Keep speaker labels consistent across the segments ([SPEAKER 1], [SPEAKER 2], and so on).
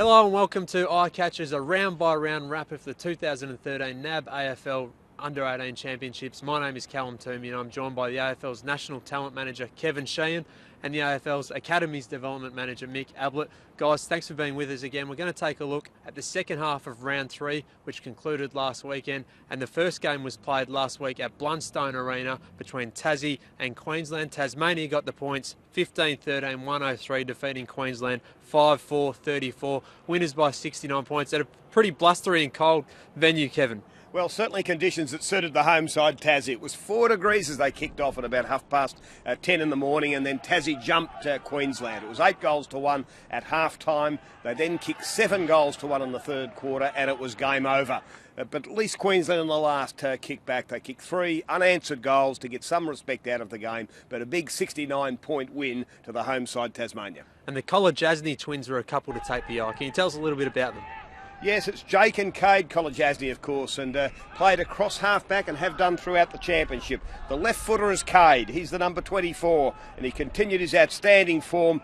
[SPEAKER 1] Hello and welcome to Eye Catchers, a round-by-round wrap of the 2013 NAB AFL Under-18 Championships. My name is Callum Toomey and I'm joined by the AFL's National Talent Manager Kevin Sheehan and the AFL's Academies Development Manager Mick Ablett. Guys, thanks for being with us again. We're going to take a look at the second half of round 3, which concluded last weekend, and the first game was played last week at Blundstone Arena between Tassie and Queensland. Tasmania got the points 15-13, 103, defeating Queensland 5-4, 34. Winners by 69 points at a pretty blustery and cold venue, Kevin.
[SPEAKER 2] Well, certainly conditions that suited the home side, Tassie. It was 4 degrees as they kicked off at about 10:30 in the morning, and then Tassie jumped Queensland. It was 8-1 at half-time. They then kicked 7-1 in the third quarter, and it was game over. But at least Queensland in the last kick back, they kicked 3 unanswered goals to get some respect out of the game, but a big 69-point win to the home side, Tasmania.
[SPEAKER 1] And the Kolodjasny twins were a couple to take the eye. Can you tell us a little bit about them?
[SPEAKER 2] Yes, it's Jake and Cade Kolodjasny, of course, and played across half-back and have done throughout the championship. The left footer is Cade. He's the number 24, and he continued his outstanding form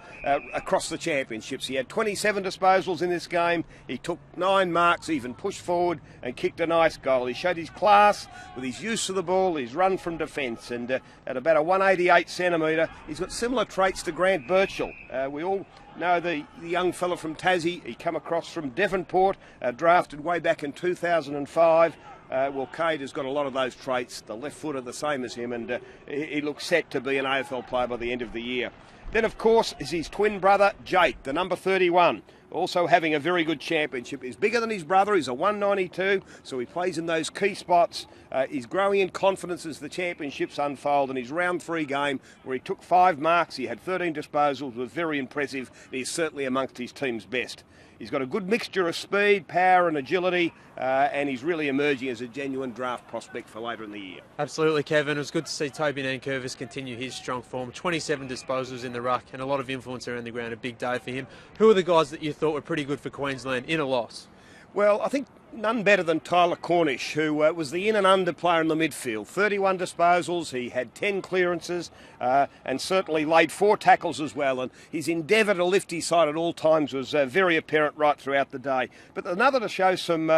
[SPEAKER 2] across the championships. He had 27 disposals in this game. He took 9 marks, even pushed forward and kicked a nice goal. He showed his class with his use of the ball, his run from defence, and at about a 188 centimetre, he's got similar traits to Grant Birchall. We all know the young fella from Tassie. He come across from Devonport, drafted way back in 2005. Well, Cade has got a lot of those traits. The left footer the same as him, and he looks set to be an AFL player by the end of the year. Then, of course, is his twin brother, Jake, the number 31. Also having a very good championship. He's bigger than his brother. He's a 192, so he plays in those key spots. He's growing in confidence as the championships unfold, and his round 3 game, where he took 5 marks, he had 13 disposals, was very impressive. He's certainly amongst his team's best. He's got a good mixture of speed, power and agility, and he's really emerging as a genuine draft prospect for later in the year.
[SPEAKER 1] Absolutely, Kevin. It was good to see Toby Nankervis continue his strong form. 27 disposals in the ruck and a lot of influence around the ground. A big day for him. Who are the guys that you thought were pretty good for Queensland in a loss?
[SPEAKER 2] Well, I think none better than Tyler Cornish, who was the in and under player in the midfield. 31 disposals, he had 10 clearances, and certainly laid 4 tackles as well. And his endeavour to lift his side at all times was very apparent right throughout the day. But another to show some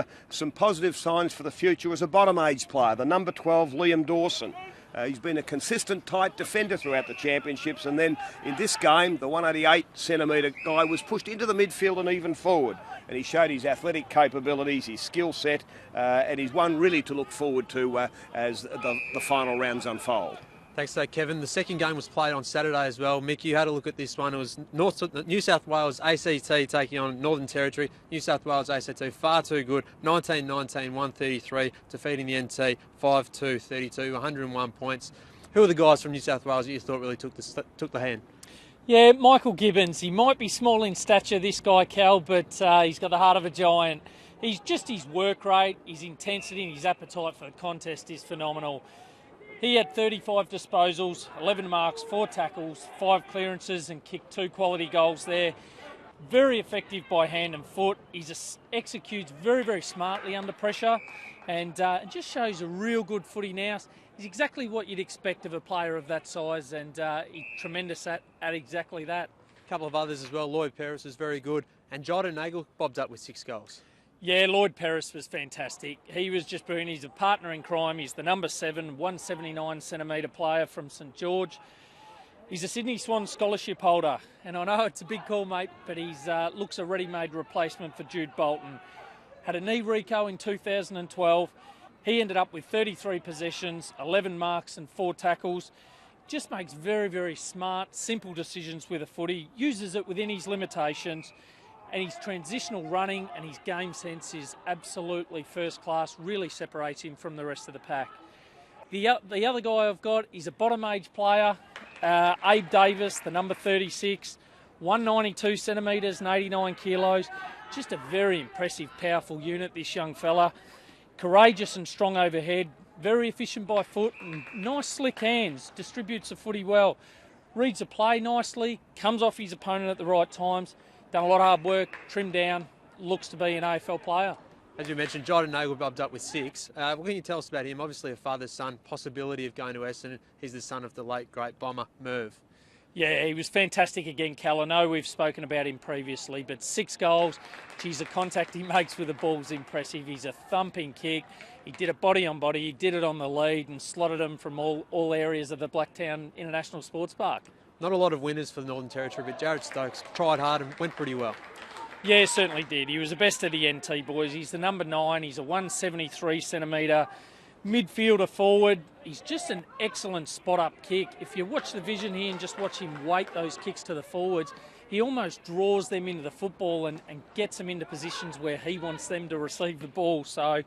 [SPEAKER 2] positive signs for the future was a bottom-age player, the number 12, Liam Dawson. He's been a consistent, tight defender throughout the championships, and then in this game, the 188 centimetre guy was pushed into the midfield and even forward, and he showed his athletic capabilities, his skill set, and he's one really to look forward to as the final rounds unfold.
[SPEAKER 1] Thanks for that, Kevin. The second game was played on Saturday as well. Mick, you had a look at this one. It was New South Wales ACT taking on Northern Territory. New South Wales ACT far too good. 19-19, 133, defeating the NT 5-2, 32, 101 points. Who are the guys from New South Wales that you thought really took the hand?
[SPEAKER 3] Yeah, Michael Gibbons. He might be small in stature, this guy, Cal, but he's got the heart of a giant. His work rate, his intensity and his appetite for the contest is phenomenal. He had 35 disposals, 11 marks, 4 tackles, 5 clearances and kicked 2 quality goals there. Very effective by hand and foot. He executes very, very smartly under pressure, and just shows a real good footy now. He's exactly what you'd expect of a player of that size, and he's tremendous at exactly that.
[SPEAKER 1] A couple of others as well. Lloyd Paris was very good, and Jordan Nagel bobbed up with 6 goals.
[SPEAKER 3] Yeah, Lloyd Paris was fantastic. He was just brilliant. He's a partner in crime. He's the number 7, 179 centimetre player from St George. He's a Sydney Swan scholarship holder, and I know it's a big call, mate, but he's looks a ready-made replacement for Jude Bolton. Had a knee reco in 2012. He ended up with 33 possessions, 11 marks and 4 tackles. Just makes very, very smart, simple decisions with a footy, uses it within his limitations, and his transitional running and his game sense is absolutely first class, really separates him from the rest of the pack. The other guy I've got is a bottom-age player, Abe Davis, the number 36, 192 centimetres and 89 kilos. Just a very impressive, powerful unit, this young fella. Courageous and strong overhead, very efficient by foot and nice slick hands, distributes the footy well. Reads the play nicely, comes off his opponent at the right times. Done a lot of hard work, trimmed down, looks to be an AFL player.
[SPEAKER 1] As you mentioned, Jordan Nagel bobbed up with 6. What can you tell us about him? Obviously a father's son, possibility of going to Essendon. He's the son of the late, great bomber, Merv.
[SPEAKER 3] Yeah, he was fantastic again, Cal. I know we've spoken about him previously, but 6 goals. Geez, the contact he makes with the ball's impressive. He's a thumping kick. He did it body on body. He did it on the lead and slotted him from all areas of the Blacktown International Sports Park.
[SPEAKER 1] Not a lot of winners for the Northern Territory, but Jared Stokes tried hard and went pretty well.
[SPEAKER 3] Yeah, certainly did. He was the best of the NT boys. He's the number 9. He's a 173 centimetre midfielder forward. He's just an excellent spot-up kick. If you watch the vision here and just watch him weight those kicks to the forwards, he almost draws them into the football and gets them into positions where he wants them to receive the ball. So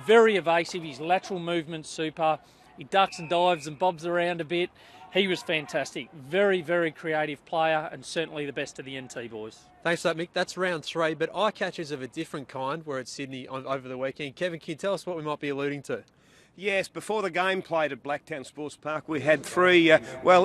[SPEAKER 3] very evasive. His lateral movement's super. He ducks and dives and bobs around a bit. He was fantastic. Very, very creative player and certainly the best of the NT boys.
[SPEAKER 1] Thanks for that, Mick. That's round 3, but eye catchers of a different kind were at Sydney over the weekend. Kevin, can you tell us what we might be alluding to?
[SPEAKER 2] Yes, before the game played at Blacktown Sports Park, we had 3,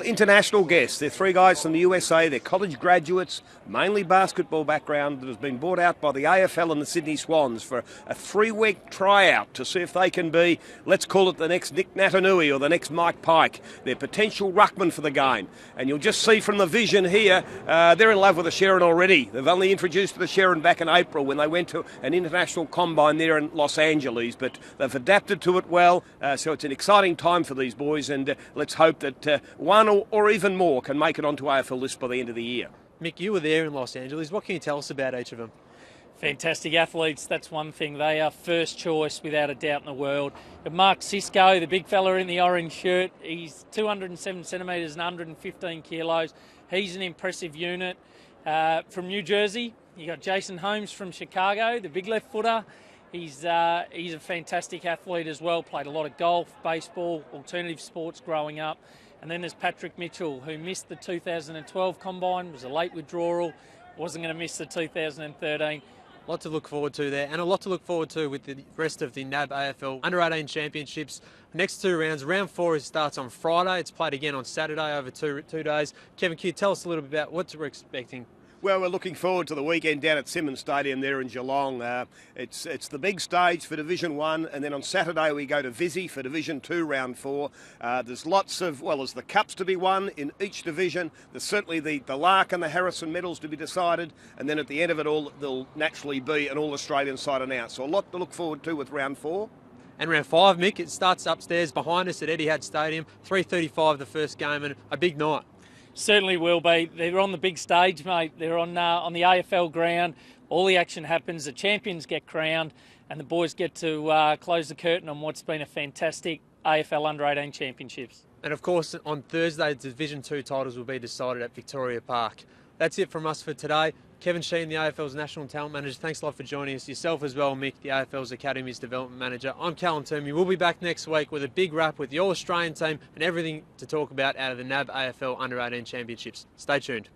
[SPEAKER 2] international guests. They're 3 guys from the USA. They're college graduates, mainly basketball background, that has been brought out by the AFL and the Sydney Swans for a 3-week tryout to see if they can be, let's call it the next Nick Natanui or the next Mike Pike. They're potential ruckmen for the game. And you'll just see from the vision here, they're in love with the Sherrin already. They've only introduced the Sherrin back in April when they went to an international combine there in Los Angeles, but they've adapted to it well. So it's an exciting time for these boys, and let's hope that one or even more can make it onto AFL list by the end of the year.
[SPEAKER 1] Mick, you were there in Los Angeles. What can you tell us about each of them?
[SPEAKER 3] Fantastic athletes, that's one thing. They are first choice without a doubt in the world. But Mark Cisco, the big fella in the orange shirt, he's 207 centimetres and 115 kilos. He's an impressive unit. From New Jersey, you got Jason Holmes from Chicago, the big left footer. He's a fantastic athlete as well, played a lot of golf, baseball, alternative sports growing up. And then there's Patrick Mitchell, who missed the 2012 combine, was a late withdrawal, wasn't going to miss the 2013.
[SPEAKER 1] A lot to look forward to there, and a lot to look forward to with the rest of the NAB AFL Under-18 Championships. Next 2 rounds. Round 4 starts on Friday. It's played again on Saturday over two days. Kevin, can you tell us a little bit about what we're expecting?
[SPEAKER 2] Well, we're looking forward to the weekend down at Simmons Stadium there in Geelong. It's the big stage for Division 1, and then on Saturday we go to Vizzy for Division 2, Round 4. There's lots of, there's the cups to be won in each division. There's certainly the Lark and the Harrison medals to be decided, and then at the end of it all, there'll naturally be an All-Australian side announced. So a lot to look forward to with Round 4.
[SPEAKER 1] And round 5, Mick, it starts upstairs behind us at Etihad Stadium. 3:35 the first game, and a big night.
[SPEAKER 3] Certainly will be. They're on the big stage, mate. They're on the AFL ground. All the action happens. The champions get crowned, and the boys get to close the curtain on what's been a fantastic AFL Under-18 Championships.
[SPEAKER 1] And of course, on Thursday, the Division 2 titles will be decided at Victoria Park. That's it from us for today. Kevin Sheehan, the AFL's National Talent Manager, thanks a lot for joining us. Yourself as well, Mick, the AFL's Academy's Development Manager. I'm Callum Toomey. We'll be back next week with a big wrap with the All-Australian team and everything to talk about out of the NAB AFL Under-18 Championships. Stay tuned.